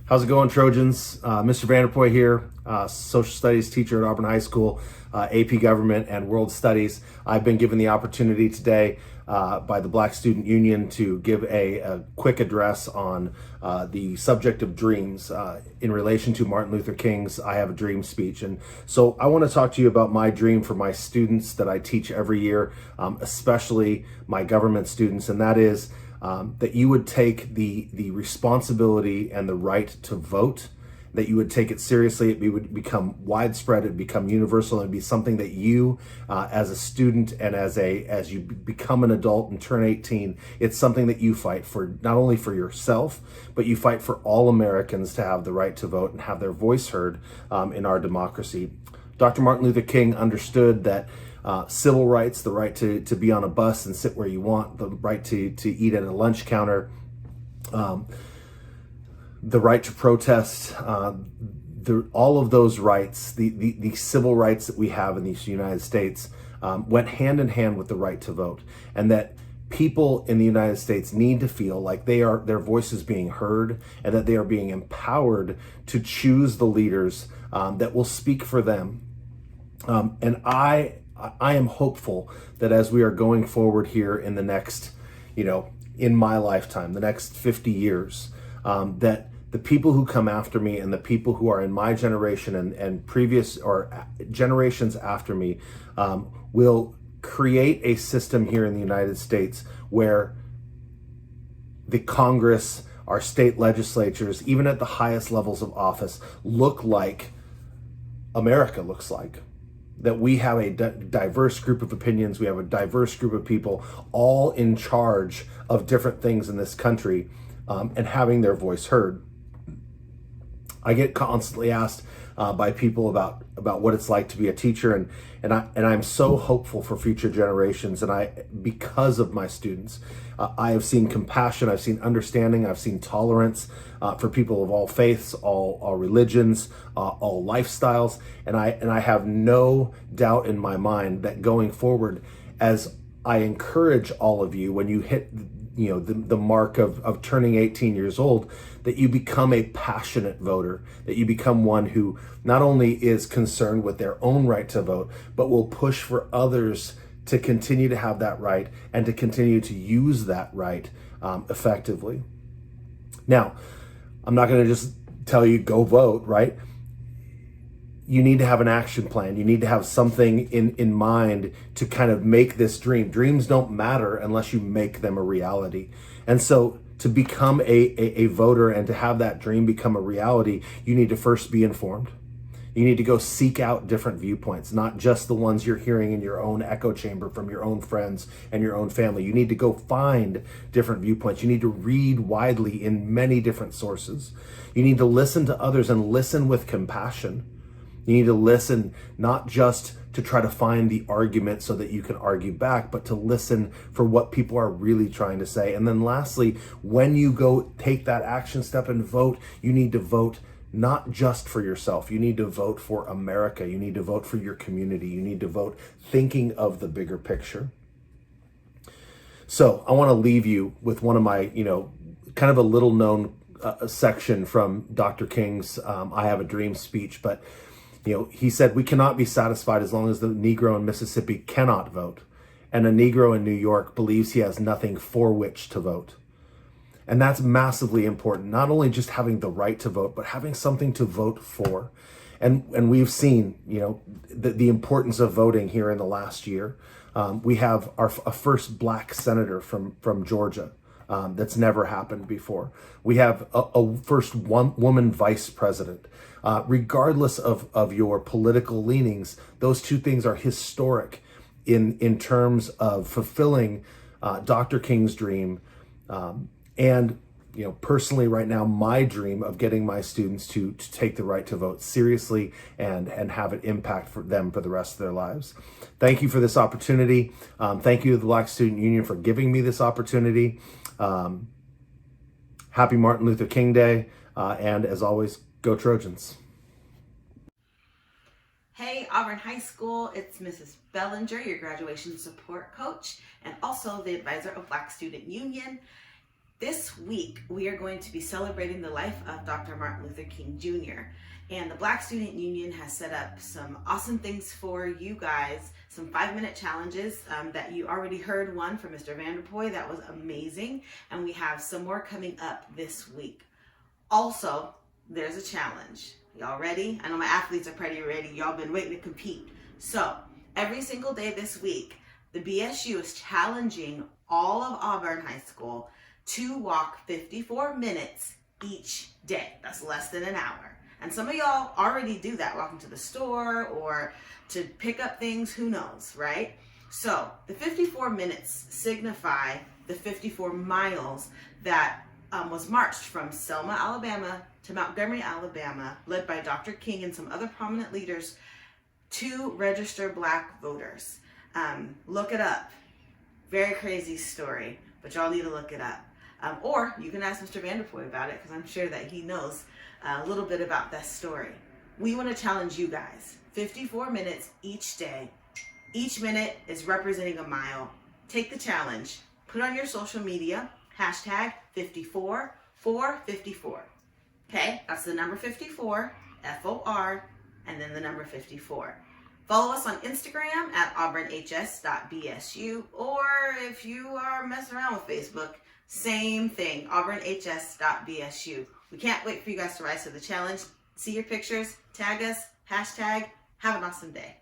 How's it going, Trojans? Mr. Vanderpoy here, social studies teacher at Auburn High School, AP Government and World Studies. I've been given the opportunity today by the Black Student Union to give a quick address on the subject of dreams in relation to Martin Luther King's I Have a Dream speech. And so I want to talk to you about my dream for my students that I teach every year, especially my government students, and that is that you would take the responsibility and the right to vote, that you would take it seriously. It would become widespread, it would become universal, and be something that you, as a student and as you become an adult and turn 18, it's something that you fight for, not only for yourself, but you fight for all Americans to have the right to vote and have their voice heard in our democracy. Dr. Martin Luther King understood that civil rights, the right to be on a bus and sit where you want, the right to eat at a lunch counter, the right to protest, all of those rights, the civil rights that we have in the United States went hand in hand with the right to vote, and that people in the United States need to feel like their voices being heard, and that they are being empowered to choose the leaders that will speak for them. And I am hopeful that as we are going forward here in the next, in my lifetime, the next 50 years, that the people who come after me and the people who are in my generation and previous or generations after me will create a system here in the United States where the Congress, our state legislatures, even at the highest levels of office, look like America looks like. That we have a diverse group of opinions, we have a diverse group of people all in charge of different things in this country and having their voice heard. I get constantly asked by people about what it's like to be a teacher, and I'm so hopeful for future generations, and because of my students, I have seen compassion, I've seen understanding, I've seen tolerance for people of all faiths, all religions, all lifestyles, and I have no doubt in my mind that going forward, as I encourage all of you, when you hit the mark of turning 18 years old, that you become a passionate voter, that you become one who not only is concerned with their own right to vote, but will push for others to continue to have that right and to continue to use that right effectively. Now, I'm not going to just tell you go vote, right? You need to have an action plan. You need to have something in mind to kind of make this dream. Dreams don't matter unless you make them a reality. And so to become a voter and to have that dream become a reality, you need to first be informed. You need to go seek out different viewpoints, not just the ones you're hearing in your own echo chamber from your own friends and your own family. You need to go find different viewpoints. You need to read widely in many different sources. You need to listen to others and listen with compassion. You need to listen not just to try to find the argument so that you can argue back, but to listen for what people are really trying to say. And then lastly, when you go take that action step and vote, you need to vote not just for yourself. You need to vote for America. You need to vote for your community. You need to vote thinking of the bigger picture. So I want to leave you with one of my, kind of a little known section from Dr. King's I Have a Dream speech, but he said, "We cannot be satisfied as long as the Negro in Mississippi cannot vote, and a Negro in New York believes he has nothing for which to vote." And that's massively important, not only just having the right to vote, but having something to vote for. And we've seen, the importance of voting here in the last year. We have a first black senator from Georgia. That's never happened before. We have a first woman vice president. Regardless of your political leanings, those two things are historic in terms of fulfilling Dr. King's dream. And personally right now, my dream of getting my students to take the right to vote seriously and have it impact for them for the rest of their lives. Thank you for this opportunity. Thank you to the Black Student Union for giving me this opportunity. Happy Martin Luther King Day. And as always, go Trojans. Hey, Auburn High School, it's Mrs. Bellinger, your graduation support coach, and also the advisor of Black Student Union. This week, we are going to be celebrating the life of Dr. Martin Luther King Jr. And the Black Student Union has set up some awesome things for you guys, some 5-minute challenges that you already heard one from Mr. Vanderpoy. That was amazing. And we have some more coming up this week. Also, there's a challenge. Y'all ready? I know my athletes are pretty ready. Y'all been waiting to compete. So every single day this week, the BSU is challenging all of Auburn High School to walk 54 minutes each day. That's less than an hour. And some of y'all already do that, walking to the store or to pick up things, who knows, right? So the 54 minutes signify the 54 miles that was marched from Selma, Alabama to Montgomery, Alabama, led by Dr. King and some other prominent leaders to register Black voters. Look it up. Very crazy story, but y'all need to look it up. Or you can ask Mr. Vanderpoy about it, because I'm sure that he knows a little bit about that story. We want to challenge you guys. 54 minutes each day. Each minute is representing a mile. Take the challenge. Put on your social media, hashtag 54 for 54. Okay, that's the number 54, F-O-R, and then the number 54. Follow us on Instagram at auburnhs.bsu, or if you are messing around with Facebook, same thing, auburnhs.bsu. We can't wait for you guys to rise to the challenge. See your pictures, tag us, hashtag, have an awesome day.